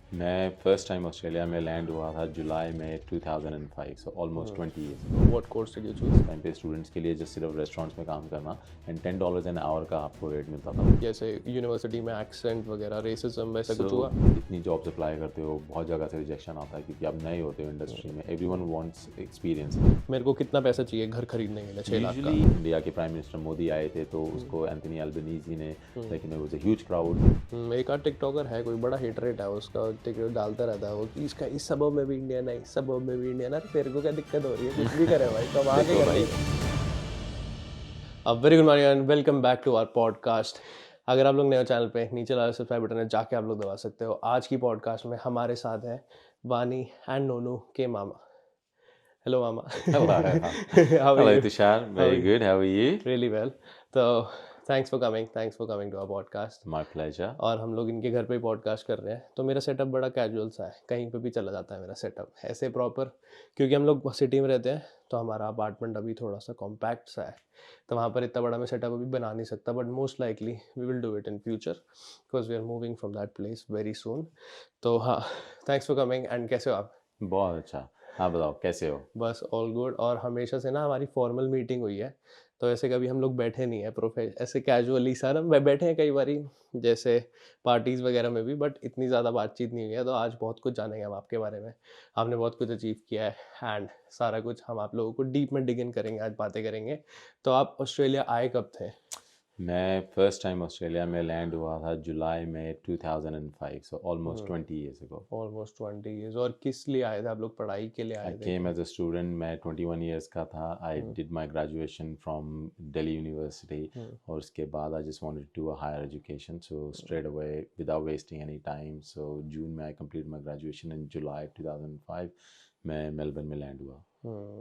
मैं first time Australia में land हुआ था जुलाई में 2005, so almost 20 years. What course did you choose? Time पे स्टूडेंट्स के लिए जस्ट सिर्फ रेस्टोरेंट्स में काम करना एंड $10 एन आवर का आपको रेट मिलता था। जैसे यूनिवर्सिटी में एक्सेंट वगैरह रेसिज्म वैसा कुछ सो हुआ? इतनी जॉब्स अप्लाई करते हो, बहुत जगह से रिजेक्शन आता है क्योंकि आप नए होते हो इंडस्ट्री में। Everyone wants experience. मेरे को कितना पैसा चाहिए घर खरीदने के लिए? 6 लाख का। यूजुअली इंडिया के प्राइम मिनिस्टर मोदी आए थे तो उसको एंथनी अल्बनीजी ने, लेकिन it was a huge crowd. एक आध टिकटॉकर है, कोई बड़ा हिट रेट है उसका, टिकटॉक डालता रहता है वो कि इसका इस सबब में भी इंडियन है, इस सबब में भी इंडियन है। अरे तेरे को क्या दिक्कत हो रही है? कुछ भी करे भाई, कब आगे देखो कर भाई, अब very good morning and welcome back to our podcast. अगर आप लोग नए चैनल पे नीचे वाला सब्सक्राइब बटन है, जाके आप लोग दबा सकते हो। आज की पॉडकास्ट में हमारे साथ हैं वानी एंड नोनू के मामा। हेलो मामा। hello, How are hello you? Tushar, How are very you? good, how are you? Really well. तो thanks for coming to our podcast. My pleasure. और हम लोग इनके घर पे ही पॉडकास्ट कर रहे हैं। तो मेरा सेटअप बड़ा कैजुअल सा है, कहीं पे भी चला जाता है मेरा सेटअप ऐसे प्रॉपर, क्योंकि हम लोग सिटी में रहते हैं तो हमारा अपार्टमेंट अभी थोड़ा सा कॉम्पैक्ट सा है, तो वहाँ पर इतना बड़ा मैं सेटअप अभी बना नहीं सकता, but most likely we will do it in future because we are moving from that place very soon. तो हाँ, थैंक्स फॉर कमिंग। एंड कैसे हो आप? बहुत अच्छा। आप बताओ कैसे हो? बस ऑल गुड। और हमेशा से ना हमारी फॉर्मल मीटिंग हुई है, तो ऐसे कभी हम लोग बैठे नहीं है ऐसे कैजुअली सर हम बैठे हैं कई बारी, जैसे पार्टीज़ वगैरह में भी, बट इतनी ज़्यादा बातचीत नहीं हुई है। तो आज बहुत कुछ जानेंगे हम आपके बारे में। आपने बहुत कुछ अचीव किया है एंड सारा कुछ हम आप लोगों को डीप में डिग इन करेंगे, आज बातें करेंगे। तो आप ऑस्ट्रेलिया आए कब थे? मैं फर्स्ट टाइम ऑस्ट्रेलिया में लैंड हुआ था जुलाई में 2005, सो ऑलमोस्ट हम्म 20 ईयर्स अगो। Almost 20 years. और किस लिए आए थे आप लोग? पढ़ाई के लिए आई आए थे केम क्या? एज अ स्टूडेंट, मैं 21 ईयर्स का था। I hmm did my graduation from Delhi university hmm और उसके बाद I just wanted to do a higher education, so straight away without wasting any time, so June में आई कंप्लीट माई ग्रेजुएशन। इन जुलाई 2005 मैं Melbourne में land हुआ।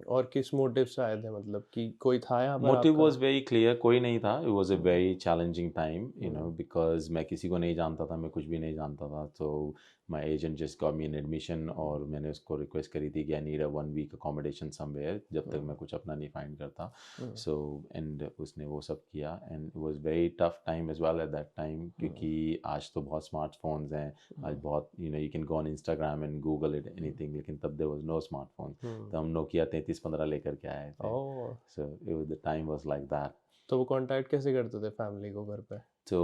और किस motive से आए थे, मतलब कि कोई था यहाँ पर मोटिव आपका? वॉज वेरी क्लियर, कोई नहीं था। It was a hmm very challenging time, hmm because मैं किसी को नहीं जानता था, मैं कुछ भी नहीं जानता था। तो my agent just got me an admission और मैंने उसको रिक्वेस्ट करी थी कि I need a 1 week accommodation somewhere जब तक हम्म मैं कुछ अपना नहीं फाइंड करता। हम्म सो एंड उसने वो सब किया and it was very tough time as well at that time, क्योंकि आज तो बहुत स्मार्टफोन्स हैं। आज बहुत you can go on Instagram and Google it anything, लेकिन तब there was no smartphone. Hmm तो हम नोकिया 3315 लेकर के आए थे। ओह, So the time was like that. तो वो कांटेक्ट कैसे करते थे फैमिली को घर पे? तो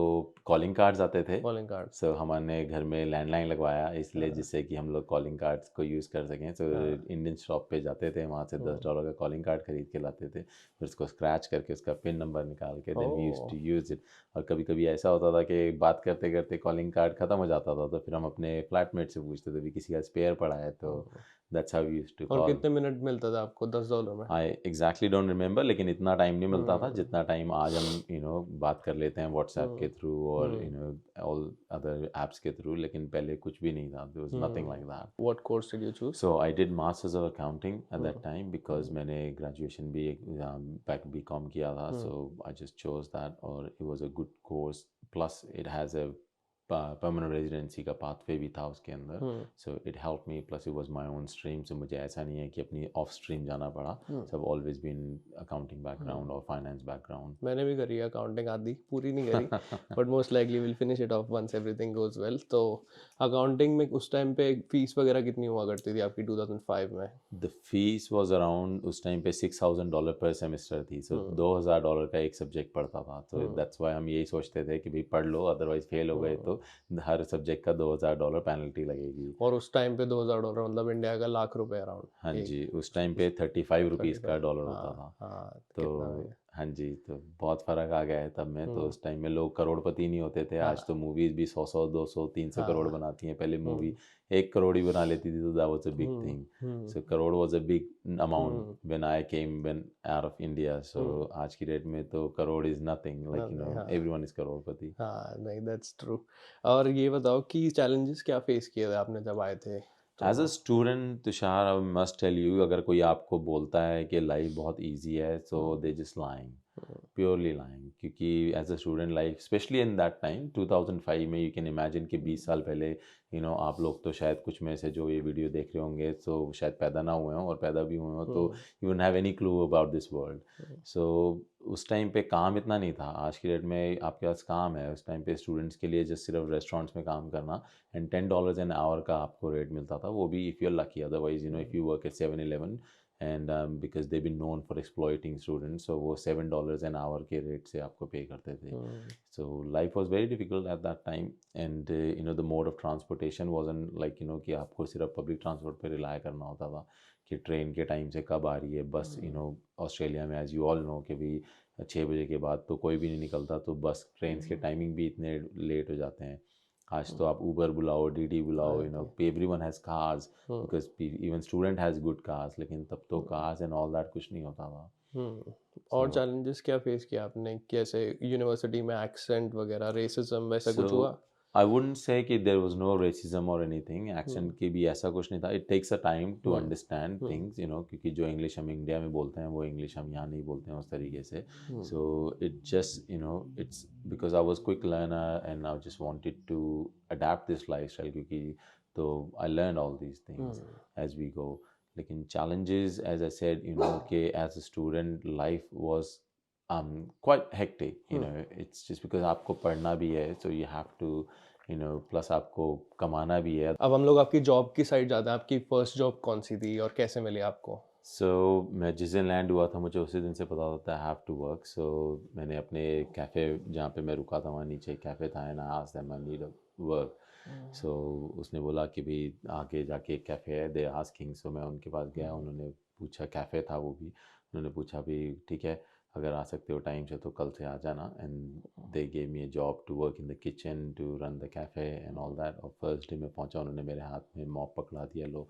कॉलिंग कार्ड्स आते थे। Calling card. सो हमने घर में लैंडलाइन लगवाया इसलिए, हाँ जिससे कि हम लोग कॉलिंग कार्ड्स को यूज़ कर सकें। सो हाँ इंडियन शॉप पे जाते थे, वहाँ से $10 का कॉलिंग कार्ड खरीद के लाते थे, फिर उसको स्क्रैच करके उसका पिन नंबर निकाल के then we use oh to use it. और कभी कभी ऐसा होता था कि बात करते करते कॉलिंग कार्ड ख़त्म हो जाता था, तो फिर हम अपने फ्लैटमेट से पूछते थे भी किसी का स्पेयर पड़ा है, तो that's how we used to और कॉल। कितने मिनट मिलता था आपको $10 में? आई एग्जैक्टली डोंट रिमेंबर, लेकिन इतना टाइम नहीं मिलता था हम्म जितना टाइम आज हम बात कर लेते हैं व्हाट्सएप हम्म के थ्रू और हम्म ऑल अदर एप्स के थ्रू, लेकिन पहले कुछ भी नहीं था, there was nothing like that. What course did you choose? So I did masters of accounting at that hmm time because मैंने ग्रेजुएशन भी बैक बी कॉम किया था, hmm so I just chose that और it was a good course. Plus it has a permanent residency का pathway भी था उसके अंदर, हम्म सो it help me. Plus it was my own stream, so मुझे ऐसा नहीं है कि अपनी ऑफ स्ट्रीम जाना पड़ा। हम्म सब ऑलवेज बीन अकाउंटिंग बैकग्राउंड हम्म और फाइनेंस बैकग्राउंड। मैंने भी करी है अकाउंटिंग, आधी पूरी नहीं करी, but most likely will finish it off once everything goes well. तो अकाउंटिंग में उस टाइम पे फीस वगैरह कितनी हुआ करती थी आपकी 2005 में? द फीस वॉज अराउंड उस टाइम पे $6,000 पर सेमेस्टर थी, सो हम्म $2,000 का एक सब्जेक्ट पढ़ता था। तो हम्म दैट्स वाई हम यही सोचते थे कि भाई पढ़ लो, अदरवाइज फेल हो गए हम्म तो हर सब्जेक्ट का $2,000 पेनल्टी लगेगी। और उस टाइम पे $2000 मतलब इंडिया का ₹1,00,000 हाँ अराउंड एक। जी, उस टाइम पे 35 रुपीज़ का 35। डॉलर होता हाँ था। हाँ, तो कितना हो गया? हाँ जी, तो बहुत फ़र्क आ गया है तब में। तो हम्म उस टाइम में लोग करोड़पति नहीं होते थे। आज तो हाँ मूवीज़ भी 100-100, 200, 300 करोड़ हाँ बनाती हैं। पहले मूवी हम्म 1 करोड़ ही बना लेती थी, तो that was a big hmm thing. Hmm so crore was a big amount hmm when I came when out of India. So आज की डेट में तो करोड़ इज़ नथिंग, लाइक नहीं हाँ एवरीवन इज़ करोड़पति। हाँ, नहीं दैट्स ट्रू। और ये बताओ कि चैलेंजेस क्या फेस किए थे आपने जब आए थे तो? As a student Tushar, I must tell you, अगर कोई आपको बोलता है कि लाइफ बहुत ईजी है, so they just lying, purely lying. क्योंकि as a student life specially in that time 2005 में, यू कैन इमेजिन कि 20 साल पहले आप लोग तो शायद कुछ में से जो ये वीडियो देख रहे होंगे तो शायद पैदा ना हुए हों, और पैदा भी हुए हों तो you won't have any clue about this world. So उस टाइम पे काम इतना नहीं था, आज की डेट में आपके पास काम है, उस टाइम पे स्टूडेंट्स के लिए जस्ट सिर्फ रेस्टोरेंट्स में काम करना एंड $10 एन आवर का आपको रेट मिलता था, वो भी if you are lucky, otherwise if you work at 7-Eleven and because they been known for exploiting students, so वो $7 एन आवर के रेट से आपको पे करते थे. So life was very difficult at that time, and the mode of transportation wasn't like कि आपको सिर्फ पब्लिक ट्रांसपोर्ट पे रिलाय करना होता था कि ट्रेन के टाइम से कब आ रही है बस. ऑस्ट्रेलिया में एज यू ऑल नो कि भी 6 बजे के बाद तो कोई भी नहीं निकलता, तो बस ट्रेन के टाइमिंग भी इतने लेट हो जाते हैं. आज तो आप ऊबर बुलाओ, डीडी बुलाओ, everyone has cars because even student has good cars, लेकिन तब तो कार्स एंड ऑल दैट कुछ नहीं होता था. और चैलेंजेस क्या फेस किया आपने, कैसे यूनिवर्सिटी में एक्सेंट वगैरह, रेसिज्म वैसा कुछ हुआ? I wouldn't say कि there was no racism or anything. Accent की भी ऐसा कुछ नहीं था. It takes a time to understand things, क्योंकि जो इंग्लिश हम इंडिया में बोलते हैं वो इंग्लिश हम यहाँ नहीं बोलते हैं उस तरीके से. So it just it's because I was quick learner and I just wanted to adapt this lifestyle, क्योंकि तो I learned all these things as we go. लेकिन challenges, as I said, कि as a student life was quite hectic. It's just because आपको पढ़ना भी है, so you have to plus आपको कमाना भी है. अब हम लोग आपकी जॉब की साइड जाते हैं. आपकी फर्स्ट जॉब कौन सी थी और कैसे मिली आपको? मैं जिस दिन लैंड हुआ था मुझे उसी दिन से पता था आई हैव टू वर्क. मैंने अपने कैफ़े जहाँ पे मैं रुका था वहाँ नीचे कैफ़े था and I asked them I need work. उसने बोला कि भाई आगे जाके एक कैफ़े है, दे आस्किंग. मैं उनके पास गया, उन्होंने पूछा, कैफ़े था वो भी, उन्होंने पूछा भी ठीक है अगर आ सकते हो टाइम से तो कल से आ जाना. And they gave me a job to work in the kitchen, to run the cafe and all that. और फर्स्ट डे में पहुंचा, उन्होंने मेरे हाथ में मॉप पकड़ा दिया, लो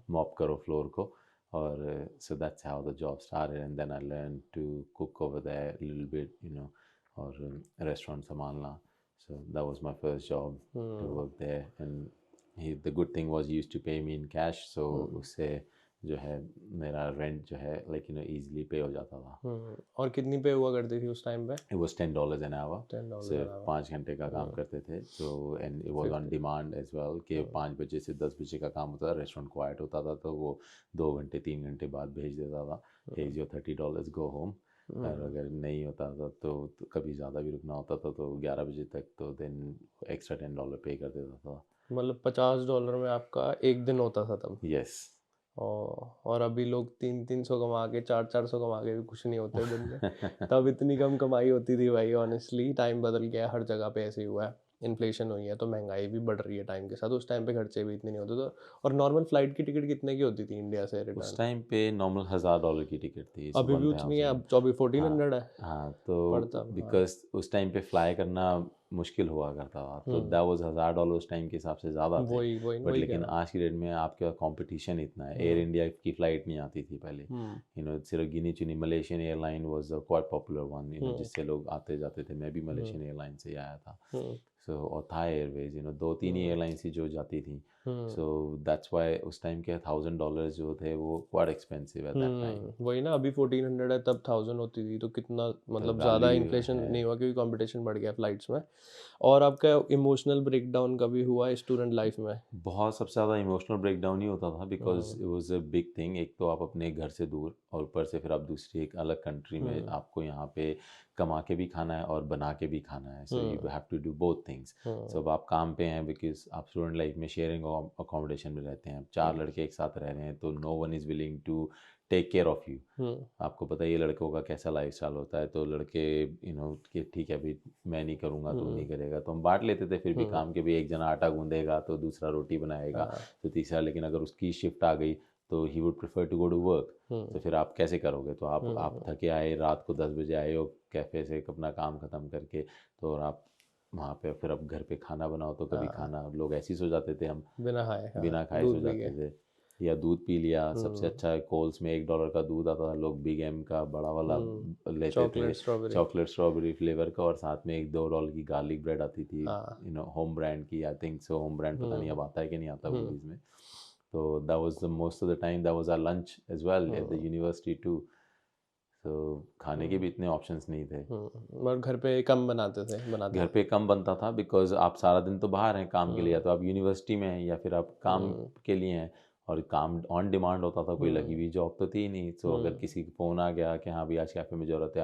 मॉप करो फ्लोर को. और so that's how the job started, and then I learned to cook over there a little bit, और restaurant संभालना. So that was my first job to work there, and the good thing was he used to pay me in cash, so उससे जो है मेरा rent जो है easily पे हो जाता था. और कितनी पे हुआ करती थी उस टाइम पे? It was $10 an hour. $10 सिर्फ 5 घंटे का काम करते थे. And it was on demand as well, कि 5 बजे से 10 बजे का काम होता था, रेस्टोरेंट क्वाइट होता था तो वो 2 घंटे 3 घंटे बाद भेज देता था. Here's your $30, go home. और अगर नहीं होता था तो कभी ज़्यादा भी रुकना होता था तो 11 बजे तक, तो देन एक्स्ट्रा $10 पे कर देता था. मतलब $50 में आपका एक दिन होता था तब? यस. और अभी लोग 300 कमा के 400 कमा के भी खुश नहीं होते दिन में. तब इतनी कम कमाई होती थी भाई. ऑनेस्टली टाइम बदल गया, हर जगह पे ऐसे ही हुआ है. इन्फ्लेशन हुई है तो महंगाई भी बढ़ रही है टाइम के साथ. उस टाइम पे खर्चे भी इतने नहीं होते तो. और नॉर्मल फ्लाइट की टिकट कितने की होती थी इंडिया से रिटर्न? उस टाइम पे नॉर्मल $1000 की टिकट थी. अभी भी उतनी है? अब 1400 है. हाँ तो बिकॉज उस टाइम पे फ्लाई करना मुश्किल हुआ करता था, तो दैट वाज $1000 उस टाइम के हिसाब से ज़्यादा थे. बट लेकिन आज की डेट में आपके कंपटीशन इतना है. एयर इंडिया की फ़्लाइट नहीं आती थी पहले. सिर्फ गिनी चुनी Malaysian airline was a quite popular one, जिससे लोग आते जाते थे. मैं भी मलेशियन एयरलाइन से ही आया था. और था एयरवेज, 2-3 ही एयरलाइंस ही जो जाती थी. सो दैट्स व्हाई उस टाइम के $1000 जो थे वो quite expensive eight that time. वही ना, अभी 1400 है, तब 1000 होती थी. तो कितना मतलब ज़्यादा इन्फ्लेशन नहीं हुआ क्योंकि कंपटीशन बढ़ गया फ्लाइट्स में. और आपका इमोशनल ब्रेकडाउन कभी हुआ स्टूडेंट लाइफ में? बहुत सबसे ज़्यादा इमोशनल ब्रेकडाउन ही होता था because it was a big thing. एक तो आप अपने घर से दूर और ऊपर से फिर आप दूसरी एक अलग कंट्री में, आपको यहाँ पे कमा के भी खाना है और बना के भी खाना है. So you have to do both things. So अब आप काम पे हैं बिकॉज आप स्टूडेंट लाइफ में शेयरिंग अकोमोडेशन में रहते हैं. 4 लड़के एक साथ रह रहे हैं तो no one is willing to take care of you. आपको पता ही है लड़कों का कैसा लाइफस्टाइल होता है. तो लड़के कि ठीक है भाई मैं नहीं करूँगा तू नहीं करेगा, तो हम बांट लेते थे फिर भी काम के भी. एक जना आटा गूंदेगा तो दूसरा रोटी बनाएगा तो तीसरा. लेकिन अगर उसकी शिफ्ट आ गई तो he would prefer to go to work. तो फिर आप कैसे करोगे? तो आप थके आए, रात को 10 बजे आए हो कैफ़े से अपना काम ख़त्म करके, तो और आप वहाँ पे फिर अब घर पे खाना बनाओ तो कभी खाना लोग ऐसे ही सो जाते थे, हम बिना खाए सो जाते थे. या दूध पी लिया. सबसे अच्छा कोल्स में $1 का दूध आता था, लोग बिग एम का बड़ा वाला लेते थे, चॉकलेट स्ट्रॉबेरी फ्लेवर का. और साथ में $1-2 की गार्लिक ब्रेड आती थी, होम ब्रांड की. I think so home brand, पता नहीं अब आता है कि नहीं आता मूवीज़ में. तो that was the most of the time that was our lunch as well at the university too. तो खाने के भी इतने ऑप्शंस नहीं थे. और घर पे कम बनाते थे? घर पे कम बनता था बिकॉज आप सारा दिन तो बाहर हैं काम के लिए, या तो आप यूनिवर्सिटी में हैं या फिर आप काम के लिए हैं. और काम ऑन डिमांड होता था, कोई लगी हम्म हुई जॉब तो थी नहीं। सो अगर किसी का फ़ोन आ गया कि हाँ भाई आज कैफ़े में ज़रूरत है,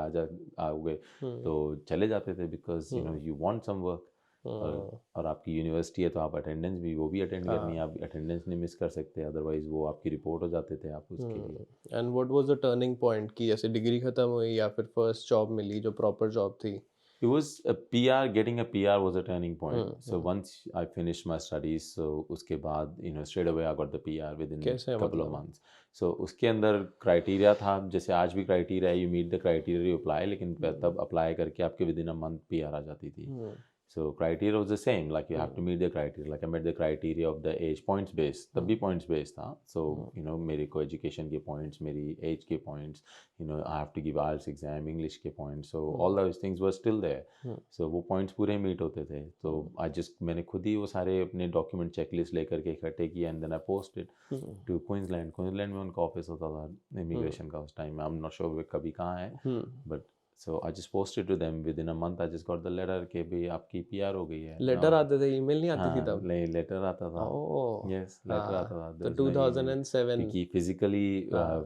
आओगे, हम्म तो चले जाते थे, because hmm you want some work. Hmm, और आपकी यूनिवर्सिटी है तो आप अटेंडेंस भी वो भी अटेंड करनी है, हाँ। आप अटेंडेंस नहीं मिस कर सकते, अदरवाइज़ वो आपकी रिपोर्ट हो जाते थे आप उसके लिए। And what was the turning point कि जैसे डिग्री खत्म हुई या फिर फर्स्ट जॉब मिली जो प्रॉपर जॉब थी? It was a PR, getting a PR was a turning point. So hmm, once I finished my studies, so उसके बाद straight away I got the PR within कैसे couple of मतलब? months. So उसके अंदर criteria था, जैसे आज भी criteria, you meet the criteria, you apply, लेकिन हम्म तब अप्लाई करके आपके विदिन अ मंथ PR आ जाती थी। हम्म So criteria was the same, like you have to hmm meet the criteria. Like I met the criteria of the age, points based, तब भी points based था. So हम्म मेरे को education के points, मेरी age के points, I have to give IELTS exam, English के points. So all those things were still there. Hmm So वो points पूरे meet होते थे. So मैंने खुद ही वो सारे अपने document checklist लेकर के इकट्ठे किए, and then I posted hmm to Queensland. Queensland में उनका ऑफिस होता था immigration का उस टाइम में. I'm not sure वे कभी कहाँ है, हम्म। but so I just posted to them, within a month I just got the letter कि भाई आपकी PR हो गई है now। लेटर आते थे, ईमेल नहीं आती थी हाँ, तब? लेटर आता था। ओह, यस, लेटर आता हाँ। था, तो देयर वाज नो ईमेल, 2007। क्योंकि फिजिकली हाँ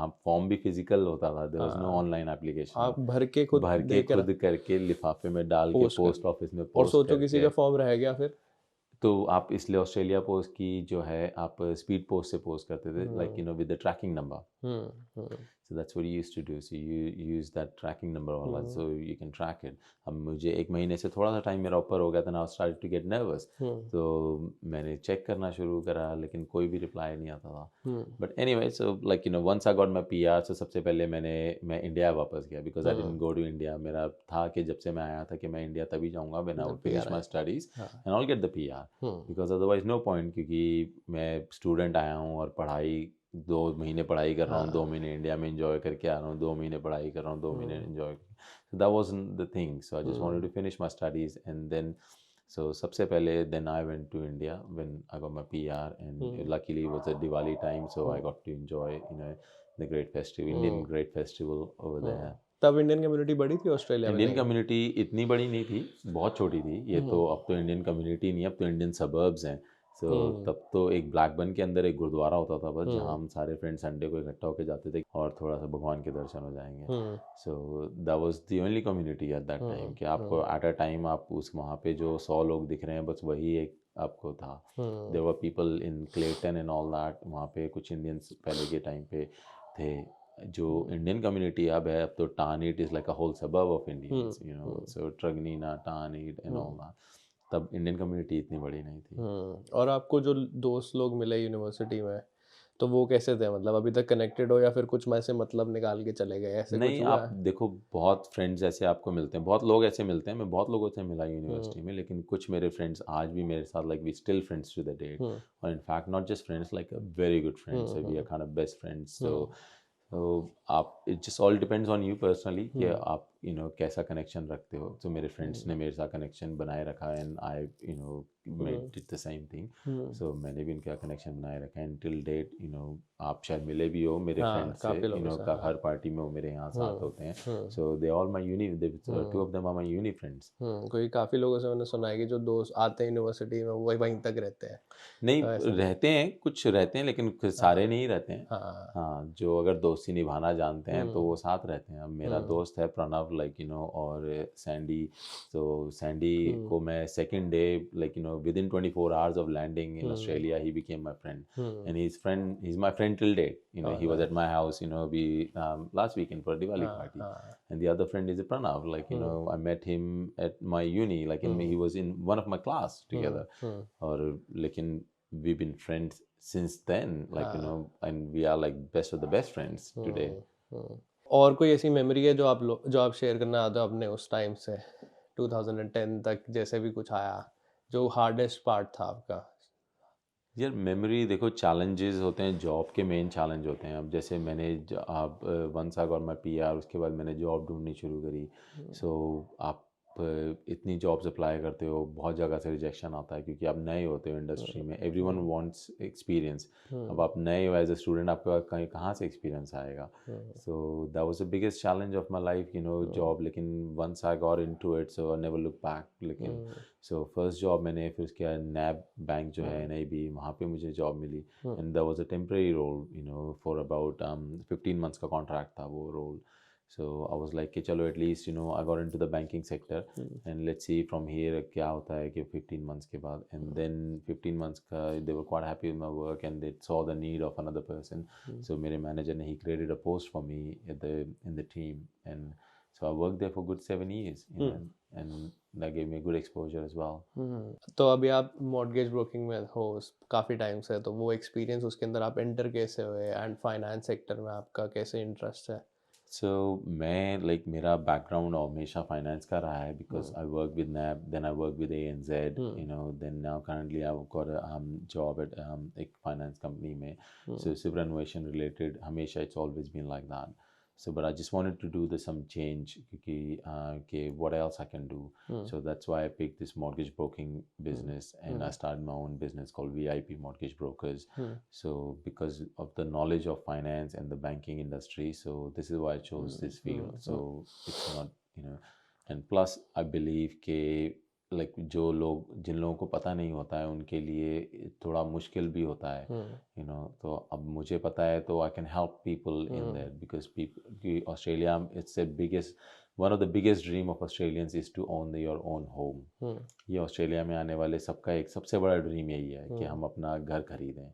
आप फॉर्म भी फिजिकल होता था, देयर वाज नो हाँ, ऑनलाइन एप्लीकेशन। आप भर के खुद भर के देकर खुद करके लिफाफे में डाल के पोस्ट पोस्ट कर, ऑफिस में और पोस्ट सोचो किसी करके। का फॉर्म रह गया फिर? तो आप इसलिए ऑस्ट्रेलिया पोस्ट की जो है आप स्पीड पोस्ट से पोस्ट करते थे, like hmm with the tracking number. Hmm So that's what you used to do. So you use that tracking number वाला, हम्म so you can track it. अब मुझे एक महीने से थोड़ा सा टाइम मेरा ऊपर हो गया था, now I started to get nervous. हम्म तो मैंने चेक करना शुरू करा, लेकिन कोई भी रिप्लाई नहीं आता था। हम्म But anyway, so like once I got my PR, so सबसे पहले मैं इंडिया वापस गया, because I didn't go to India. मेरा था कि जब से मैं आया था कि मैं इंडिया तभी जाऊँगा when I जब would PR finish my आएगा। studies हाँ। and I'll get the PR, hmm because otherwise no point, क्योंकि मैं स्टूडेंट आया हूँ और पढ़ाई 2 महीने पढ़ाई कर रहा हूँ, 2 महीने इंडिया में इंजॉय करके आ रहा हूँ, 2 महीने पढ़ाई कर रहा हूँ, 2 महीने hmm enjoy. So that wasn't the thing. So I just wanted hmm to finish my studies, and then so सबसे पहले then I went to India when I got my PR, and luckily it was a Diwali time, so I got to enjoy the great festival, Indian hmm great festival over there. तब Indian community बड़ी थी Australia में Indian कहीं? Community इतनी बड़ी नहीं थी, बहुत छोटी थी ये तो। अब तो इंडियन कम्युनिटी नहीं, अब तो इंडियन सबर्ब्स हैं। सो तब तो एक ब्लैकबर्न के अंदर एक गुरुद्वारा होता था बस, जहाँ हम सारे फ्रेंड्स संडे को इकट्ठा होकर जाते थे और थोड़ा सा भगवान के दर्शन हो जाएंगे। सो that was the only community at that time, कि आपको एट अ टाइम आप उस वहाँ पे जो 100 लोग दिख रहे हैं, बस वही एक आपको था। There were people in Clayton and all that, वहाँ पे कुछ इंडियंस पहले के टाइम पे थे। जो इंडियन कम्युनिटी अब है, अब तो Tarneit is like a whole suburb of Indians, so Truganina, Tarneit and all that. तब इंडियन कम्युनिटी इतनी बड़ी नहीं थी। और आपको जो दोस्त लोग मिले यूनिवर्सिटी में, तो वो कैसे थे? मतलब अभी तक कनेक्टेड हो या फिर कुछ में से मतलब निकाल के चले गए, ऐसे कुछ नहीं, हुआ आप है? देखो बहुत फ्रेंड्स ऐसे आपको मिलते हैं, बहुत लोग ऐसे मिलते हैं, मैं बहुत लोगों से मिला यूनिवर्सिटी में, लेकिन कुछ मेरे फ्रेंड्स आज भी मेरे साथ, like we still friends to the date. और in fact not just friends, like a very good friends, we are kind of best friends. तो आप, it just all depends on you personally कि आप कैसा कनेक्शन रखते हो। तो मेरे फ्रेंड्स ने मेरे साथ कनेक्शन बनाए रखा, and I made it the same thing. So मैंने भी उनका कनेक्शन बनाए रखा है टिल डेट। आप शायद मिले भी हो मेरे हाँ, फ्रेंड्स से, काफ़ी लोगों से, का हाँ। हर पार्टी में वो मेरे यहाँ साथ होते हैं। Hmm so they all my uni, two of them are my uni friends. कोई काफ़ी लोगों से मैंने सुना है कि जो दोस्त आते हैं यूनिवर्सिटी में वो वहीं तक रहते हैं, नहीं, तो ऐसा नहीं? रहते हैं, कुछ रहते हैं, लेकिन सारे नहीं रहते हैं। हाँ। हाँ, जो अगर दोस्ती निभाना जानते हैं तो वो साथ रहते हैं। अब मेरा दोस्त है प्रणव, लाइक और सैंडी। तो सैंडी को मैं second day, like within 24 hours of landing in Australia, he became my friend, and he is my friend till date. He was at my house we last weekend for Diwali party. And the other friend is Pranav, like I met him at my uni, like he was in one of my class together, or like we've been friends since then, like and we are like best of the best friends today. और कोई ऐसी memory है जो आप share करना चाहते हो अपने उस टाइम से 2010 तक, जैसे भी कुछ आया जो हार्डेस्ट पार्ट था आपका? यार मेमोरी देखो, चैलेंजेस होते हैं, जॉब के मेन चैलेंज होते हैं। अब जैसे मैंने आप once I got my PR, उसके बाद मैंने जॉब ढूंढनी शुरू करी। सो आप इतनी जॉब्स अप्लाई करते हो, बहुत जगह से रिजेक्शन आता है क्योंकि आप नए होते हो इंडस्ट्री में, एवरीवन वांट्स एक्सपीरियंस। अब आप नए हो एज अ स्टूडेंट, आपके पास कहीं कहाँ से एक्सपीरियंस आएगा? So that was the biggest challenge of my life, job. लेकिन once I got into it, so I never look back. लेकिन सो फर्स्ट जॉब मैंने, फिर उसके बाद नैब बैंक जो है NIB, वहाँ पे मुझे जॉब मिली। And that was a temporary role, for about 15 months का कॉन्ट्रैक्ट था वो रोल। So I was like कि चलो at least I got into the banking sector and let's see from here क्या होता है कि 15 months के बाद। And then 15 months का they were quite happy with my work and they saw the need of another person. So मेरे manager ने he created a post for me in the team, and so I worked there for good 7 years, and that gave me a good exposure as well. तो अभी आप mortgage broking में हो काफ़ी time से, तो वो एक्सपीरियंस उसके अंदर आप एंटर कैसे हुए एंड फाइनेंस सेक्टर में आपका कैसे इंटरेस्ट है? So मैं मेरा बैकग्राउंड हमेशा फाइनेंस का रहा है, because I work with NAB, then I work with ANZ, then now currently I got job at एक फाइनेंस कंपनी में। सो सुपरएनुएशन रिलेटेड हमेशा it's always been like that. So but I just wanted to do some change क्योंकि कि what else I can do. So that's why I picked this mortgage broking business, and I started my own business called VIP Mortgage Brokers. So because of the knowledge of finance and the banking industry, so this is why I chose this field. So it's not, and plus I believe कि जिन लोगों को पता नहीं होता है उनके लिए थोड़ा मुश्किल भी होता है, तो अब मुझे पता है तो I can help people in there, because people Australia, it's the biggest, one of the biggest dream of Australians is to own your own home. ये ऑस्ट्रेलिया में आने वाले सबका एक सबसे बड़ा ड्रीम यही है कि हम अपना घर खरीदें,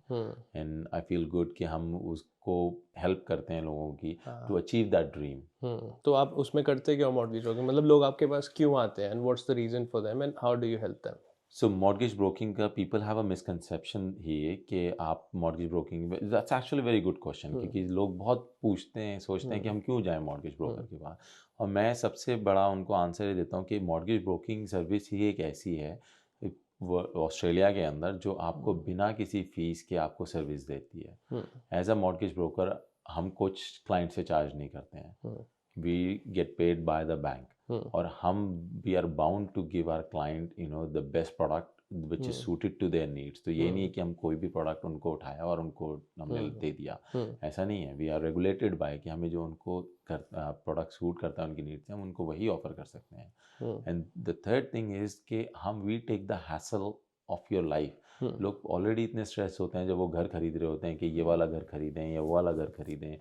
एंड आई फील गुड कि हम उसको हेल्प करते हैं लोगों की टू अचीव दैट ड्रीम। तो आप उसमें करते क्या मॉर्गेज ब्रोकिंग, मतलब लोग आपके पास क्यों आते हैं and what's the reason for them and how do you help them? So mortgage broking का पीपल हैव अ मिसकंसेप्शन ही कि आप mortgage broking, that's actually very good question, क्योंकि लोग बहुत पूछते हैं, सोचते हैं कि हम क्यों जाएं मॉर्गेज ब्रोकर के पास। और मैं सबसे बड़ा उनको आंसर ये देता हूँ कि मॉर्गेज ब्रोकिंग सर्विस ही एक ऐसी है ऑस्ट्रेलिया के अंदर जो आपको बिना किसी फीस के आपको सर्विस देती है। एज अ मॉर्गेज ब्रोकर हम कुछ क्लाइंट से चार्ज नहीं करते हैं, we get paid by the bank, और हम we are bound to give our client the best product which is suited to their needs. तो ये नहीं है कि हम कोई भी प्रोडक्ट उनको उठाया और उनको हमने दे दिया, ऐसा नहीं है। वी आर रेगुलेटेड बाय कि हमें जो उनको प्रोडक्ट सूट करता है उनकी नीड्स से, हम उनको वही ऑफर कर सकते हैं। And the third thing is कि हम we take the hassle of your life. लोग ऑलरेडी इतने स्ट्रेस होते हैं जब वो घर खरीद रहे होते हैं कि ये वाला घर खरीदें या वो वाला घर खरीदें,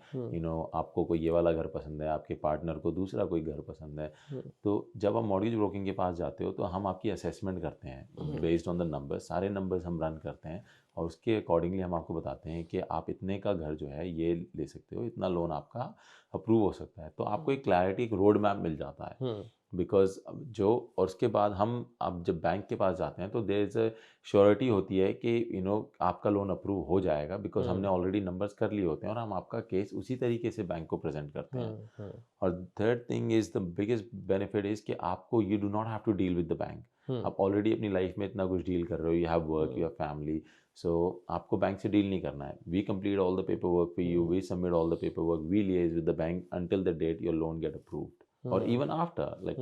आपको कोई ये वाला घर पसंद है, आपके पार्टनर को दूसरा कोई घर पसंद है। तो जब आप मॉर्गेज ब्रोकिंग के पास जाते हो तो हम आपकी असेसमेंट करते हैं बेस्ड ऑन द नंबर्स, सारे नंबर्स हम रन करते हैं, और उसके अकॉर्डिंगली हम आपको बताते हैं कि आप इतने का घर जो है ये ले सकते हो, इतना लोन आपका अप्रूव हो सकता है। तो आपको एक क्लैरिटी, एक रोड मैप मिल जाता है, बिकॉज और उसके बाद हम अब जब बैंक के पास जाते हैं तो देयर इज़ अ श्योरिटी होती है कि आपका लोन अप्रूव हो जाएगा, बिकॉज हमने ऑलरेडी नंबर्स कर लिए होते हैं और हम आपका केस उसी तरीके से बैंक को प्रेजेंट करते हैं। और third thing is the biggest benefit is कि आपको you do not have to deal with the bank. आप ऑलरेडी अपनी लाइफ में इतना कुछ डील कर रहे हो, you have work, you have family, so आपको बैंक से डील नहीं करना है। We complete all the paper work for you, we submit all the paper work, we liaise with the bank until the date your loan get approved, और even after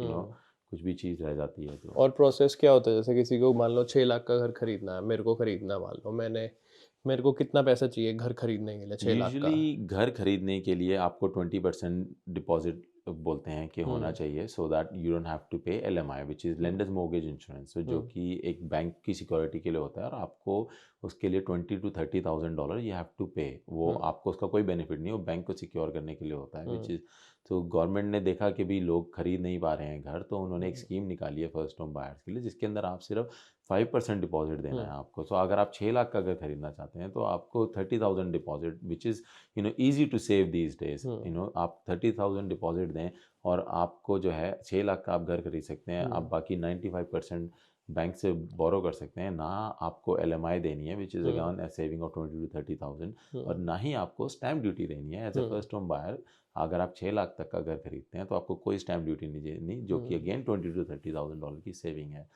कुछ भी चीज़ रह जाती है तो। और प्रोसेस क्या होता है, जैसे किसी को मान लो 6 लाख का घर खरीदना है, मेरे को खरीदना, मान लो मेरे को कितना पैसा चाहिए घर खरीदने के लिए 6 लाख का? यूजुअली घर खरीदने के लिए आपको 20% डिपॉजिट बोलते हैं कि होना चाहिए, so that you don't have to pay LMI which is lenders mortgage insurance, जो कि एक बैंक की सिक्योरिटी के लिए होता है, और आपको उसके लिए $20,000 to $30,000 यू हैव टू पे। वो आपको उसका कोई बेनिफिट नहीं, वो बैंक को सिक्योर करने के लिए होता है, विच इज़। तो गवर्नमेंट ने देखा कि भी लोग खरीद नहीं पा रहे हैं घर, तो उन्होंने एक स्कीम निकाली है फर्स्ट होम बायर्स के लिए, जिसके अंदर आप सिर्फ 5% डिपॉजिट देना है आपको। सो अगर आप 6 लाख का घर खरीदना चाहते हैं तो आपको 30,000 deposit, which is easy to save these days, आप 30,000 डिपॉजिट दें और आपको जो है 6 लाख का आप घर खरीद सकते हैं। आप बाकी 95% बैंक से बोरो कर सकते हैं, ना आपको LMI देनी है which is again A saving of 20,000 to 30,000, और ना ही आपको स्टैम्प ड्यूटी देनी है as a first home buyer. अगर आप 6 लाख तक का घर खरीदते हैं तो आपको कोई स्टैम्प ड्यूटी नहीं देनी, जो कि अगेन $20,000 to $30,000 की सेविंग है।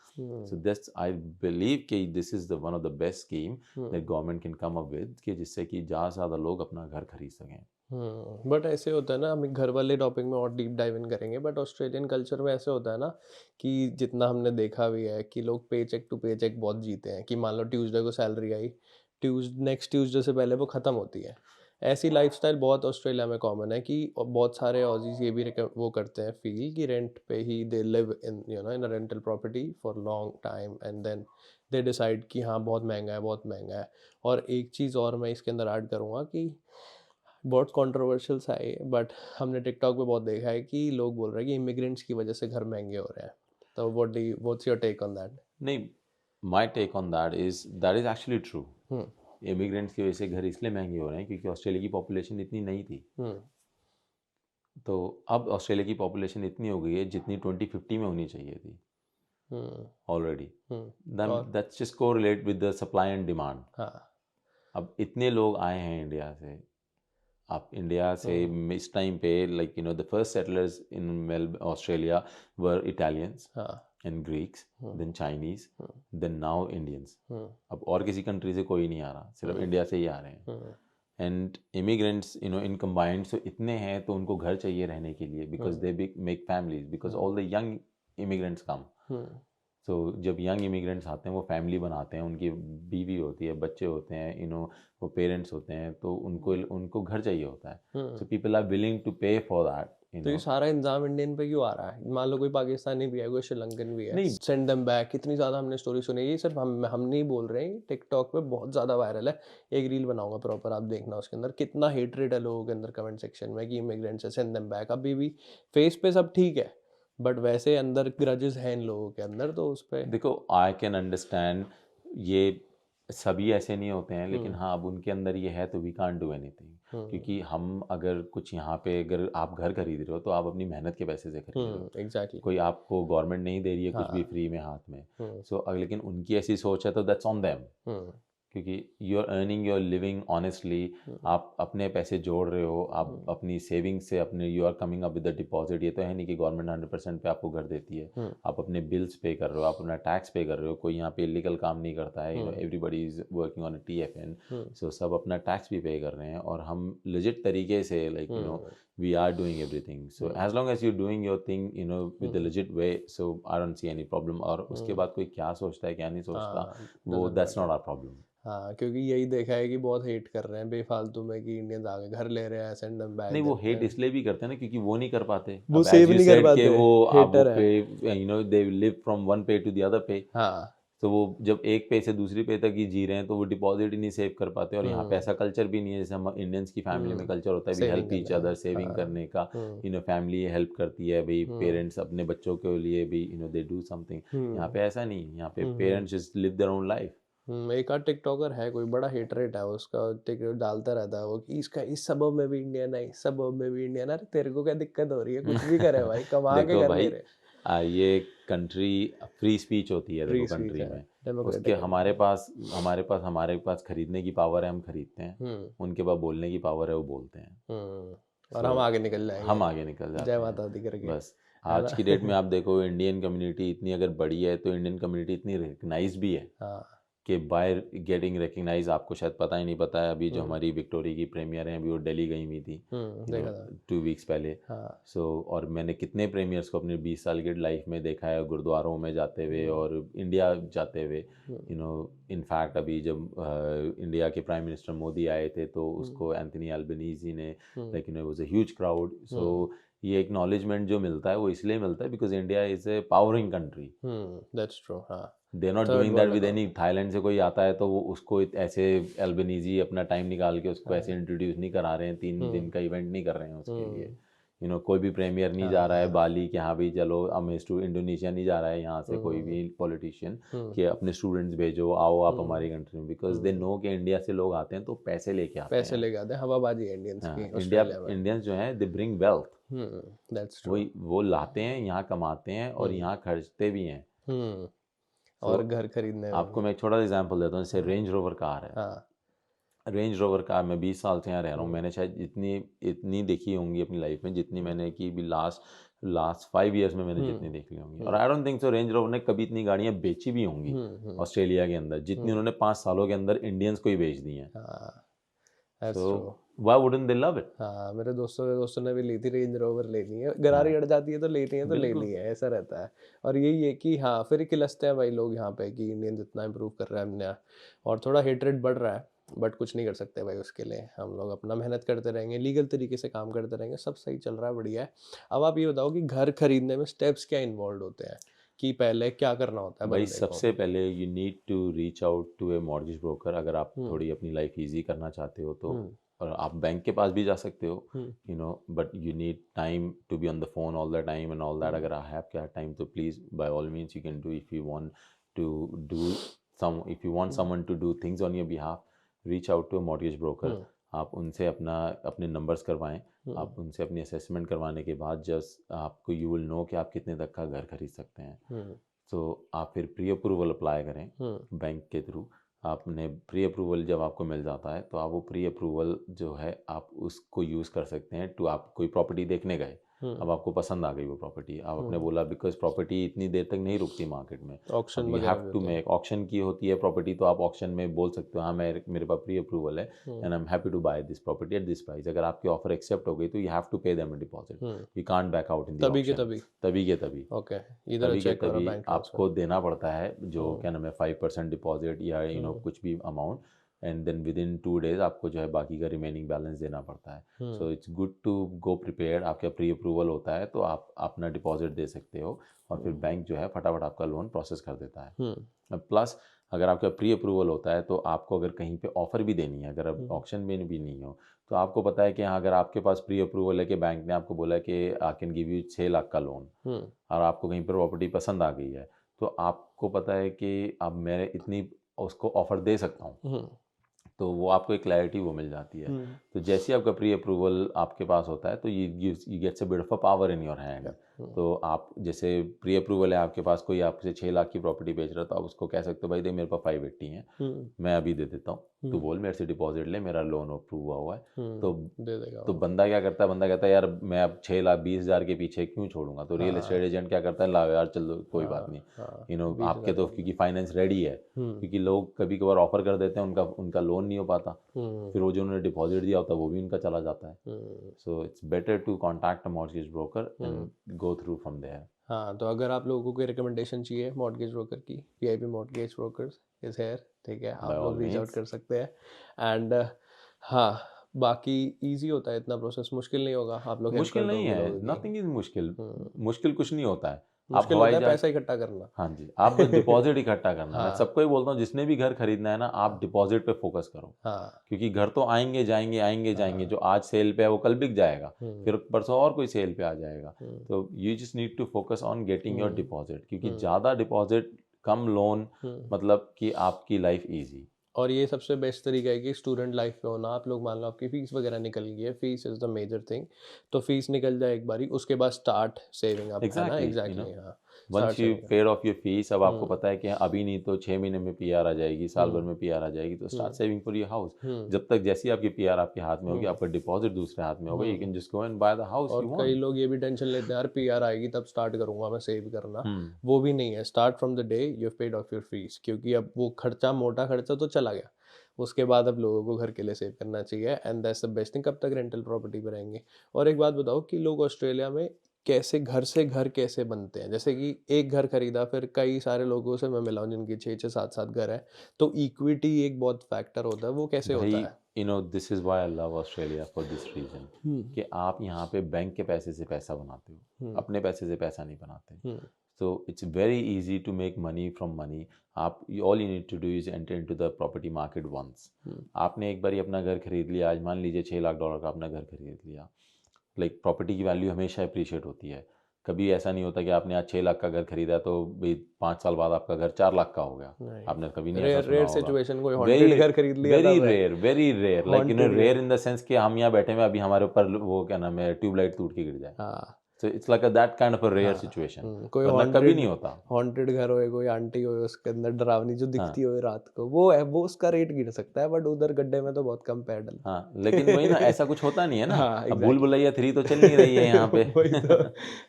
सो दिस आई बिलीव कि this is the one of the best scheme that government can come up with, कि जिससे कि ज़्यादा से ज़्यादा लोग अपना घर खरीद सकें। बट ऐसे होता है ना, हम एक घर वाले टॉपिक में और डीप डाइव इन करेंगे, बट ऑस्ट्रेलियन कल्चर में ऐसे होता है ना कि जितना हमने देखा भी है कि लोग पे चेक टू पे चेक बहुत जीते हैं, कि मान लो ट्यूसडे को सैलरी आई, नेक्स्ट ट्यूसडे से पहले वो ख़त्म होती है। ऐसी लाइफस्टाइल बहुत ऑस्ट्रेलिया में कॉमन है कि बहुत सारे ऑजीज ये भी वो करते हैं फील कि रेंट पे ही they live in in a rental property for long time, and then they decide कि हाँ बहुत महंगा है, बहुत महंगा है। और एक चीज़ और मैं इसके अंदर ऐड करूँगा कि बहुत कंट्रोवर्शियल सा है, बट हमने टिकटॉक पे बहुत देखा है कि लोग बोल रहे हैं कि इमिग्रेंट्स की वजह से घर महंगे हो रहे हैं। तो what's your take on that? नहीं, my take on that is actually true. Hmm immigrants की वजह से घर इसलिए महंगे हो रहे हैं क्योंकि ऑस्ट्रेलिया की पॉपुलेशन इतनी नहीं थी। हम्म तो अब ऑस्ट्रेलिया की पॉपुलेशन इतनी हो गई है जितनी 2050 में होनी चाहिए थी हम्म ऑलरेडी। और that's just correlate with the supply and demand. हाँ अब इतने लोग आए हैं इंडिया से, आप इंडिया से इस टाइम पे like the first settlers in Mel Australia were Italians हाँ and Greeks, then Chinese, hmm then now Indians. Hmm अब और किसी कंट्री से कोई नहीं आ रहा, सिर्फ इंडिया से ही आ रहे हैं। हम्म एंड इमिग्रेंट्स इन कम्बाइंड तो इतने हैं, तो उनको घर चाहिए रहने के लिए, because they make families, because all the young immigrants come. Hmm so जब यंग इमिग्रेंट्स आते हैं वो फैमिली बनाते हैं, उनकी बीवी होती है, बच्चे होते हैं, वो पेरेंट्स होते हैं, तो उनको उनको घर चाहिए होता है। So people are willing to pay for that. तो ये सारा इंजाम इंडियन पे क्यों आ रहा है? मान लो कोई पाकिस्तानी भी है, कोई श्रीलंकन भी है, नहीं, सेंड देम बैक। कितनी ज़्यादा हमने स्टोरी सुनी है, ये सिर्फ हम नहीं बोल रहे हैं, टिकटॉक पे बहुत ज़्यादा वायरल है। एक रील बनाऊंगा प्रॉपर, आप देखना उसके अंदर कितना हेटरेट है लोगों के अंदर कमेंट सेक्शन में कि इमिग्रेंट्स है, सेंड देम बैक। अभी भी फेस पे सब ठीक है, बट वैसे अंदर ग्रजेस हैं इन लोगों के अंदर, तो उस पर देखो आई कैन अंडरस्टैंड, ये सभी ऐसे नहीं होते हैं, लेकिन हाँ अब उनके अंदर ये है तो वी कांट डू एनीथिंग। क्योंकि हम अगर कुछ यहाँ पे, अगर आप घर खरीद रहे हो तो आप अपनी मेहनत के पैसे से खरीद रहे हो, एग्जैक्टली कोई आपको गवर्नमेंट नहीं दे रही है कुछ भी हाँ फ्री में हाथ में। हम्म सो लेकिन उनकी ऐसी सोच है तो दैट्स ऑन देम, हम्म क्योंकि you are earning, you are living honestly. आप अपने पैसे जोड़ रहे हो, आप अपनी सेविंग से अपने you are coming up with the deposit. ये तो है नहीं कि गवर्नमेंट 100% पे आपको घर देती है। आप अपने बिल्स पे कर रहे हो, आप अपना टैक्स पे कर रहे हो, कोई यहाँ पे इलीगल काम नहीं करता है। Everybody is working on a TFN। सो सब अपना टैक्स भी पे कर रहे हैं, और हम लेजिट तरीके से like we are doing everything. So as long as you're doing your thing with the legit way, so I don't see any problem. और उसके बाद कोई क्या सोचता है क्या नहीं सोचता, वो that's not our problem. हाँ, क्योंकि यही देखा है कि बहुत हेट कर रहे हैं बेफालतू में कि इंडियंस आगे घर ले रहे हैं, सेंड देम बैक नहीं, वो देते हेट हैं। इसलिए भी करते हैं ना क्योंकि वो नहीं कर पाते। वो अब सेव as you नहीं कर said पाते, कि वो अब हेटर पे है। they live from one pay to the other pay। हाँ तो वो जब एक पे से दूसरी पे तक ही जी रहे हैं तो वो डिपॉजिट ही नहीं सेव कर पाते। और यहाँ पे ऐसा कल्चर भी नहीं है जैसे हम इंडियंस की फैमिली में कल्चर होता है, भी सेविंग हेल्प ईच करने अदर, का। सेविंग करने का। हम्म फैमिली हेल्प करती है भाई, पेरेंट्स अपने बच्चों के लिए भी दे डू समथिंग। यहाँ पे ऐसा नहीं है, यहाँ पे parents just live their own life. एक आध टिकटॉकर है, कोई बड़ा हेट रेट है उसका, टिकटॉक डालता रहता है वो कि इसका इस सबब में भी इंडियन है, इस सबब में भी इंडियन है। अरे तेरे को क्या दिक्कत हो रही है? कुछ भी करे भाई, कमा के देखो कर ले भाई, रहे। ये कंट्री फ्री स्पीच होती है। देखो फ्री स्पीच कंट्री है, में उसके डेमोक्रेटिक है। हमारे पास खरीदने की पावर है, हम खरीदते हैं। हम्म उनके पास बोलने की पावर है, वो बोलते हैं। और हम आगे निकल जाएंगे, हम आगे निकल जाते जय हैं माता दी करके, बस। है आज ना? की डेट में आप देखो इंडियन कम्युनिटी इतनी अगर बड़ी है, तो इंडियन कम्युनिटी इतनी रिकग्नाइज भी है हाँ कि बाय गेटिंग रिकग्नाइज। आपको शायद पता ही नहीं पता है, अभी जो हमारी विक्टोरिया की प्रीमियर है, अभी वो दिल्ली गई हुई थी देखा था 2 वीक्स पहले। हाँ सो और मैंने कितने प्रीमियर्स को अपने 20 साल की लाइफ में देखा है, गुरुद्वारों में जाते हुए और इंडिया जाते हुए। इनफैक्ट अभी जब इंडिया के प्राइम मिनिस्टर मोदी आए थे तो उसको एंथनी अल्बनीज़ी ने like was a huge crowd. So ये एक्नॉलेजमेंट जो मिलता है वो इसलिए मिलता है because India is a powering country. That's true. हाँ they not third doing that world with any. Thailand से कोई आता है तो वो उसको ऐसे अल्बनीज़ी अपना टाइम निकाल के उसको ऐसे इंट्रोड्यूस नहीं करा रहे हैं, 3 दिन का इवेंट नहीं कर रहे हैं उसके लिए। कोई भी प्रीमियर नहीं जा रहा है बाली कि हाँ भाई चलो इंडोनेशिया नहीं जा रहा है यहाँ से कोई भी पॉलिटिशियन कि अपने स्टूडेंट्स भेजो, आओ आप हमारी कंट्री में। बिकॉज दे नो कि इंडिया से लोग आते हैं तो पैसे लेके आते हैं, पैसे लेके आते हैं, हवाबाजी है इंडियंस की इंडिया ऑस्ट्रेलिया में। इंडियंस जो हैं they bring wealth. That's true. वो लाते हैं यहाँ, कमाते हैं और यहाँ खर्चते भी हैं। और घर खरीदने में आपको मैं एक छोटा सा एग्जांपल देता हूँ। जैसे रेंज रोवर कार है, हाँ रेंज रोवर कार मैं 20 साल से यहाँ रह रहा हूँ, मैंने शायद इतनी देखी होंगी अपनी लाइफ में जितनी मैंने की भी लास्ट 5 ईयर्स में मैंने जितनी देख ली होंगी। और I don't think so range rover ने कभी इतनी गाड़ियाँ बेची भी होंगी ऑस्ट्रेलिया के अंदर जितनी उन्होंने 5 सालों के अंदर इंडियंस को ही बेच दी हैं। That's So true. why wouldn't they love it? हाँ, मेरे दोस्तों ने भी ली थी रेंज रोवर लेनी है, गरारी हाँ, अड़ जाती है तो लेनी है तो लेनी बिल्कुल। है, ऐसा रहता है। और यही है कि हाँ, फिर किलसते हैं भाई लोग यहाँ पे कि इंडियंस इतना इम्प्रूव कर रहा है हमने, और थोड़ा हेट बढ़ रहा है, बट कुछ नहीं कर सकते भाई उसके लिए। हम लोग अपना मेहनत करते रहेंगे, लीगल तरीके से काम करते रहेंगे, सब सही चल रहा है, बढ़िया है। अब आप ये बताओ कि घर खरीदने में स्टेप्स क्या इन्वॉल्व होते हैं, कि पहले क्या करना होता है भाई बंदे को? सबसे पहले you need to reach out to a mortgage broker अगर आप हुँ, थोड़ी अपनी लाइफ इजी करना चाहते हो तो। हुँ, और आप बैंक के पास भी जा सकते हो, hmm, you know, but you need time to be on the phone all the time and all that. Hmm, अगर आई हैव क्या टाइम तो please by all means you can do, if you want to do some, if you want hmm, someone to do things on your behalf, reach out to a mortgage broker. Hmm, आप उनसे अपने numbers करवाएं। हुँ, आप उनसे अपनी assessment करवाने के बाद जस्ट आपको यू विल नो कि आप कितने तक का घर खरीद सकते हैं। हुँ, तो आप फिर प्री अप्रूवल अप्लाई करें हुँ, बैंक के थ्रू। आपने प्री अप्रूवल जब आपको मिल जाता है तो आप वो प्री अप्रूवल जो है आप उसको यूज़ कर सकते हैं टू, आप कोई प्रॉपर्टी देखने गए, हुँ, अब आपको पसंद आ गई वो प्रॉपर्टी, अब आपने हुँ, बोला बिकॉज प्रॉपर्टी इतनी देर तक नहीं रुकती मार्केट में, ऑक्शन अब यू वगैरह हैव भी टू होते हैं। मेक ऑक्शन की होती है प्रॉपर्टी, तो आप ऑक्शन में बोल सकते हो हाँ मैं मेरे पास प्री अप्रूवल है hmm, and I am happy to buy this property at this price. अगर आपकी ऑफर एक्सेप्ट हो गई तो you have to pay them a deposit, hmm, you can't back out in the तभी के ऑक्शन। तभी। तभी के तभी, ओके, इधर तभी के चेक करो तभी बैंक ट्रांसफर। आपको देना पड़ता है जो हुँ, क्या नाम है 5% डिपॉजिट या हुँ, कुछ भी amount, and then within 2 days आपको जो है बाकी का रिमेनिंग बैलेंस देना पड़ता है। Hmm, so it's good to go prepared. आपका प्री अप्रूवल होता है तो आप अपना डिपॉजिट दे सकते हो और फिर हुँ, बैंक जो है फटाफट आपका लोन प्रोसेस कर देता है। हुँ, प्लस अगर आपका प्री अप्रूवल होता है तो आपको अगर कहीं पे ऑफर भी देनी है, अगर अब हुँ, ऑक्शन में भी नहीं हो तो आपको पता है कि हाँ अगर आपके पास प्री अप्रूवल है कि बैंक ने आपको बोला कि I can give you 6 lakh का लोन, हुँ, और आपको कहीं पर प्रॉपर्टी पसंद आ गई है तो आपको पता है कि अब मैं इतनी उसको ऑफ़र दे सकता हूँ, हुँ, तो वो आपको एक क्लैरिटी वो मिल जाती है। हुँ, तो जैसे ही आपका प्री अप्रूवल आपके पास होता है तो you gets a bit of a power in your hand. Yeah हुँ, तो आप जैसे प्री अप्रूवल है आपके पास, कोई आपसे 6 लाख की प्रॉपर्टी बेच रहा है तो आप उसको कह सकते हो भाई देख मेरे पास 580 है, हुँ, मैं अभी दे देता हूँ, तू हुँ, बोल मेरे से डिपॉजिट ले, मेरा लोन अप्रूव हुआ है। तो दे देगा तो वो। बंदा क्या करता है, बंदा कहता है यार मैं अब 6 लाख 20 हज़ार के पीछे क्यों छोड़ूंगा, तो रियल हाँ, एस्टेट एजेंट क्या करता है, ला यार चलो कोई बात हाँ, नहीं, हाँ, आपके 20,000 तो कम है। क्योंकि फाइनेंस रेडी है, हुँ, क्योंकि लोग कभी कभार ऑफर कर देते हैं, उनका उनका लोन नहीं हो पाता, हुँ, फिर वो जो उन्होंने डिपॉजिट दिया होता है वो भी उनका चला जाता है। Hmm, so it's better to contact a mortgage broker hmm. And go through from there. हाँ, तो अगर आप लोगों को कोई रिकमेंडेशन चाहिए मॉर्टगेज ब्रोकर की, VIP mortgage brokers is here, ठीक है? बाय आप ऑल लोग रीच आउट मीन्स। कर सकते हैं। एंड हाँ, बाकी ईज़ी होता है, इतना प्रोसेस मुश्किल नहीं होगा, आप लोग हेल्प मुश्किल कर नहीं दोगे है, लोगों की। नथिंग इज मुश्किल। हुँ, मुश्किल कुछ नहीं होता है। आप मुश्किल हवाई होता है जहाज, पैसा इकट्ठा करना। हाँ जी, आप बस डिपॉजिट इकट्ठा करना। मैं हाँ, सबको ही बोलता हूँ जिसने भी घर खरीदना है ना, आप हाँ, डिपॉजिट पे फोकस करो, हाँ, क्योंकि घर तो आएंगे जाएंगे आएंगे जाएंगे, हाँ, जो आज सेल पे है वो कल बिक जाएगा, हुँ, फिर परसों और कोई सेल पे आ जाएगा। हुँ, तो you just need to focus on getting your um, deposit, क्योंकि हुँ, ज़्यादा डिपॉजिट कम लोन, हुँ। मतलब कि आपकी लाइफ ईजी। और ये सबसे बेस्ट तरीका है कि स्टूडेंट लाइफ में होना, आप लोग मान लो आपकी फ़ीस वगैरह निकल गई है, fees is the major thing, तो फ़ीस निकल जाए एक बारी, उसके बाद स्टार्ट सेविंग अप, है ना? एग्जैक्टली, एग्ज़ैक्टली हाँ, once start you saving up. Paid off your fees, अब आपको हुँ, पता है कि अभी नहीं तो 6 महीने में पीआर आ जाएगी, साल भर हुँ, में पीआर आ जाएगी, तो start hmm, saving for your house. Hmm, जब तक जैसी आपकी पीआर आपके हाथ में होगी, हुँ, आपका डिपॉजिट दूसरे हाथ में होगा, you hmm. Can just go and by the house और यू कई वांट। लोग ये भी टेंशन लेते हैं यार पीआर आएगी तब स्टार्ट करूँगा मैं सेव करना, हम्म। वो भी नहीं है, start from the day you have paid off your fees, क्योंकि अब वो खर्चा, मोटा खर्चा तो चला गया, उसके बाद अब लोगों को घर के लिए सेव करना चाहिए, and that's the best thing. कब तक रेंटल प्रॉपर्टी पे रहेंगे? और एक बात बताओ कि लोग ऑस्ट्रेलिया में कैसे घर से घर कैसे बनते हैं? जैसे कि एक घर खरीदा, फिर कई सारे लोगों से मैं मिला हूँ जिनकी 6-6 7-7 घर है, तो इक्विटी एक बहुत फैक्टर होता है, वो कैसे भाई होता है? This is why I love Australia for this reason, hmm, कि आप यहाँ पे बैंक के पैसे से पैसा बनाते हो, हुँ, अपने पैसे से पैसा नहीं बनाते। हुँ, So it's very easy to make money from money. आप all you need to do is enter into the property market once. हुँ, आपने एक बार अपना घर खरीद लिया, आज मान लीजिए $6 लाख का अपना घर खरीद लिया, लाइक प्रॉपर्टी की वैल्यू हमेशा अप्रिशिएट होती है। कभी ऐसा नहीं होता कि आपने आज 6 लाख का घर खरीदा तो भाई 5 साल बाद आपका घर 4 लाख का हो गया। नहीं, आपने कभी नहीं ऐसा रेयर सुना रेयर होगा। सिचुएशन, कोई हॉन्टेड वेरी घर खरीद लिया वेरी तब है। Rare, very rare, like haunted rare घर। इन द सेंस कि हम यहाँ बैठे में अभी हमारे ऊपर वो क्या नाम है ट्यूबलाइट टूट के गिर जाए। हाँ, so it's like that kind of a rare हाँ, सिचुएशन, कोई वरना कभी नहीं होता। हॉन्टेड घर होए, कोई आंटी होए उसके अंदर डरावनी जो दिखती हाँ होए रात को, वो है, वो उसका रेट गिर सकता है, बट उधर गड्ढे में तो बहुत कम पैर हाँ, लेकिन वही ना, डलते। ऐसा कुछ होता नहीं है ना। हाँ, अब भूल एग्ज़ैक्टली। भुलैया 3 तो चल नहीं रही है यहाँ पे। वही तो।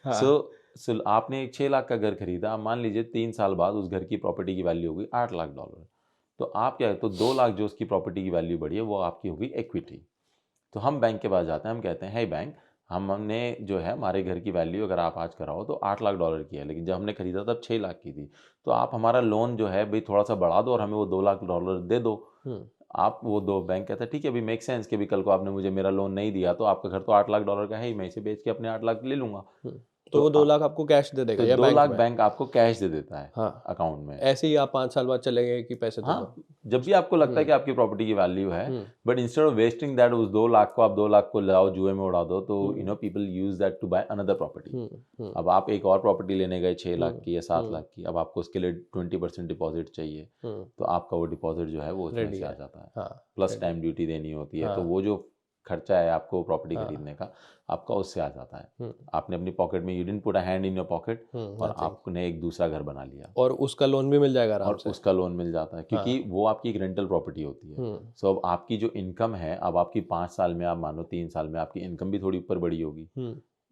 हाँ, सो सो आपने एक 6 लाख का घर खरीदा, अब मान लीजिए 3 साल बाद उस घर की प्रॉपर्टी की वैल्यू हो गई $8 लाख। तो आप क्या है, तो 2 लाख जो उसकी प्रॉपर्टी की वैल्यू बढ़ी है वो आपकी होगी इक्विटी। तो हम बैंक के पास जाते हैं, हम कहते हैं, हे बैंक, हमने जो है हमारे घर की वैल्यू अगर आप आज कराओ तो $8 लाख की है, लेकिन जब हमने खरीदा तब 6 लाख की थी, तो आप हमारा लोन जो है भाई थोड़ा सा बढ़ा दो और हमें वो $2 लाख दे दो। आप वो दो बैंक कहता है ठीक है, अभी मेक सेंस कि भी कल को आपने मुझे मेरा लोन नहीं दिया तो आपका घर तो $8 लाख का है ही, मैं इसे बेच के अपने 8 लाख ले लूंगा। तो वो 2 लाख आपको कैश दे देगा तो या 2 बैंक लाख में? बैंक आपको कैश दे देता है हाँ, अकाउंट में। ऐसे ही आप 5 साल बाद चले गए कि पैसे तो दो। हाँ, जब भी आपको लगता है कि आपकी प्रॉपर्टी की वैल्यू है, but instead of wasting that, उस 2 लाख को आप 2 लाख को लाओ जुए में उड़ा दो, तो you know people use that to buy another property. अब आप एक और प्रॉपर्टी लेने गए 6 लाख की या 7 लाख की, अब आपको उसके लिए 20% डिपॉजिट चाहिए, तो आपका वो डिपॉजिट जो है वो उसमें से आ जाता है, प्लस स्टैम्प ड्यूटी देनी होती है, तो वो जो खर्चा है आपको प्रॉपर्टी खरीदने का, आपका उससे आ जाता है। आपने अपनी पॉकेट में, you didn't put a hand in your pocket, और आपने एक दूसरा घर बना लिया, और उसका लोन भी मिल जाएगा आराम से। उसका लोन मिल जाता है, क्योंकि वो आपकी एक रेंटल प्रॉपर्टी होती है। सो अब आपकी जो इनकम है, अब आपकी 5 साल में, आप मानो 3 साल में आपकी इनकम भी थोड़ी ऊपर बढ़ी होगी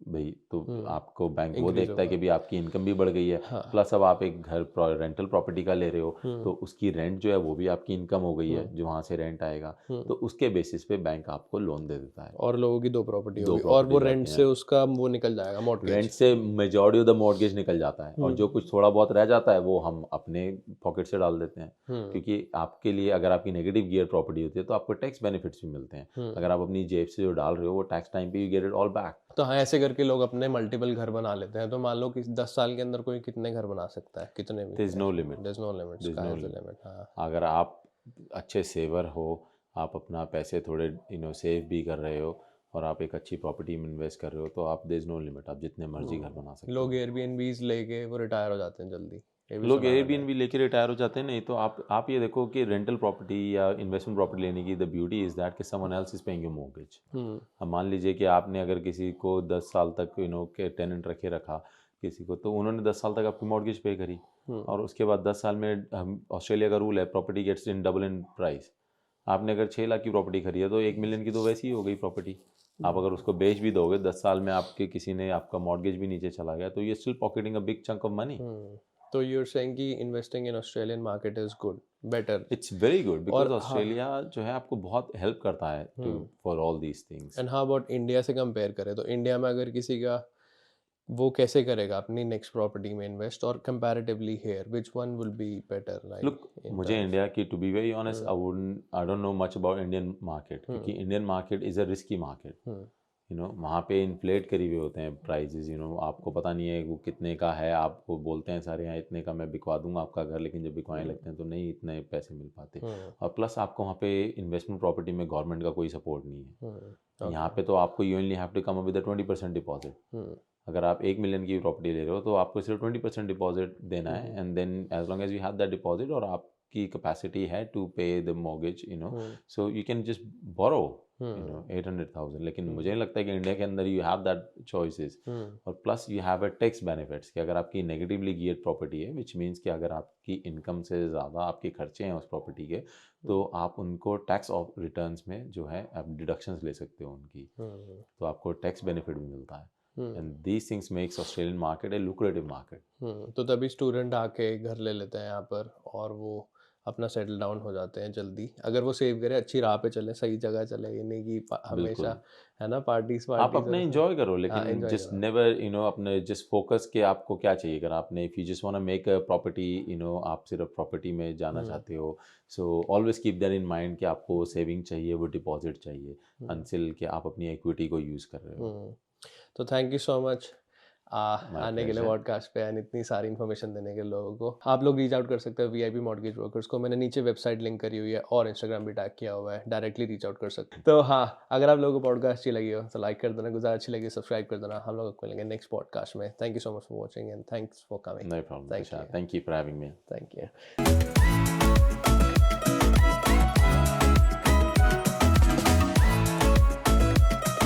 भाई, तो आपको बैंक वो देखता है कि भी आपकी इनकम भी बढ़ गई है, प्लस अब आप एक घर रेंटल प्रॉपर्टी का ले रहे हो, तो उसकी रेंट जो है वो भी आपकी इनकम हो गई है, जो वहाँ से रेंट आएगा, तो उसके बेसिस पे बैंक आपको लोन दे देता है। और लोगों की 2 प्रॉपर्टी होगी, और वो रेंट से उसका वो निकल जाएगा, मॉर्गेज। रेंट से मेजॉरिटी ऑफ द मॉर्गेज निकल जाता है, और जो कुछ थोड़ा बहुत रह जाता है वो हम अपने पॉकेट से डाल देते हैं, क्योंकि आपके लिए अगर आपकी नेगेटिव गियर प्रॉपर्टी होती है तो आपको टैक्स बेनिफिट्स भी मिलते हैं। अगर आप अपनी जेब से जो डाल रहे हो वो टैक्स टाइम पे you get it all back. तो हाँ, ऐसे करके लोग अपने मल्टीपल घर बना लेते हैं। तो मान लो कि 10 साल के अंदर कोई कितने घर बना सकता है, कितने भी? There is no limit, there is no limit, sky is the limit. हाँ, अगर आप अच्छे सेवर हो, आप अपना पैसे थोड़े सेव भी कर रहे हो, और आप एक अच्छी प्रॉपर्टी में इन्वेस्ट कर रहे हो, तो आप देयर इज नो लिमिट, आप जितने मर्जी घर बना सकते हो। लोग एयरबीएनबीज लेके वो रिटायर हो जाते हैं जल्दी। लोग एयरबीएनबी लेके रिटायर हो जाते हैं। नहीं तो आप ये देखो कि रेंटल प्रॉपर्टी या इन्वेस्टमेंट प्रॉपर्टी लेने की द ब्यूटी इज दैट कि someone else is paying your mortgage. अब मान लीजिए कि आपने अगर किसी को 10 साल तक के टेनेंट रखा किसी को, तो उन्होंने 10 साल तक आपकी मॉर्गेज पे करी, और उसके बाद 10 साल में ऑस्ट्रेलिया का रूल है property gets in double in price. आपने अगर 6 लाख की प्रॉपर्टी खरीदी तो 1 मिलियन की तो वैसी ही हो गई प्रॉपर्टी। आप अगर उसको बेच भी दोगे 10 साल में, आपके किसी ने आपका मॉर्गेज भी नीचे चला गया, तो you still pocketing a big chunk of money. तो you're saying कि investing in Australian market is good, better? It's very good because Australia जो है आपको बहुत हेल्प करता है to for all these things. And how about India से compare करें तो इंडिया में अगर किसी का वो कैसे करेगा अपनी नेक्स्ट प्रॉपर्टी में इन्वेस्ट, और comparatively here which one will be better? Like look, मुझे इंडिया की, to be very honest, I don't know much about Indian market, क्योंकि Indian market is a risky market. वहाँ पे इन्फ्लेट करे हुए होते हैं प्राइजेज, आपको पता नहीं है वो कितने का है, आपको बोलते हैं सारे यहाँ इतने का मैं बिकवा दूंगा आपका घर, लेकिन जब बिकवाने लगते हैं तो नहीं इतने पैसे मिल पाते। और प्लस आपको वहाँ पे इन्वेस्टमेंट प्रॉपर्टी में गवर्नमेंट का कोई सपोर्ट नहीं है। यहाँ पे तो आपको you only have to come up with 20% deposit. अगर आप 1 मिलियन की प्रॉपर्टी ले रहे हो तो आपको सिर्फ 20% डिपॉजिट देना है, and then as long as you have that deposit और आपकी कैपेसिटी है to pay the mortgage, so you can just borrow 800,000। लेकिन मुझे नहीं लगता है कि इंडिया के अंदर यू हैव दैट चॉइसेस, और plus you have a tax benefits कि अगर आपकी नेगेटिवली गियर्ड प्रॉपर्टी है, विच मीन्स कि अगर आपकी इनकम से ज़्यादा आपके खर्चे हैं उस प्रॉपर्टी के, तो आप उनको टैक्स ऑफ रिटर्न्स में जो है आप डिडक्शंस ले सकते हो उनकी, तो आपको टैक्स बेनिफिट भी मिलता है। And these things makes Australian market A lucrative market. तो तभी स्टूडेंट आके घर ले लेते हैं यहाँ पर, और वो अपना सेटल डाउन हो जाते हैं जल्दी, अगर वो सेव करें, अच्छी राह पे चले, सही जगह चले, ये नहीं कि हमेशा है ना पार्टीज आप अपने एंजॉय करो, लेकिन जस्ट नेवर अपने जस्ट फोकस कि आपको क्या चाहिए। अगर आपने if you just want to make a property, आप सिर्फ प्रॉपर्टी में जाना चाहते हो, so always keep that in mind कि आपको सेविंग चाहिए, वो डिपॉजिट चाहिए, अनटिल कि आप अपनी इक्विटी को यूज़ कर रहे हो। तो थैंक यू सो मच आने के लिए पॉडकास्ट पे, एंड इतनी सारी इन्फॉर्मेशन देने के लोगों को। आप लोग रीच आउट कर सकते हैं वीआईपी मॉर्गेज ब्रोकर्स को, मैंने नीचे वेबसाइट लिंक करी हुई है और इंस्टाग्राम भी टैग किया हुआ है, डायरेक्टली रीच आउट कर सकते हैं। तो हाँ, अगर आप लोगों को पॉडकास्ट अच्छी लगी हो तो लाइक कर देना, गुजार अच्छी लगी सब्सक्राइब कर देना। हम लोग आपको मिलेंगे नेक्स्ट पॉडकास्ट में। Thank you so much for watching and thanks for coming. No problem, thank you for having me. Thank you.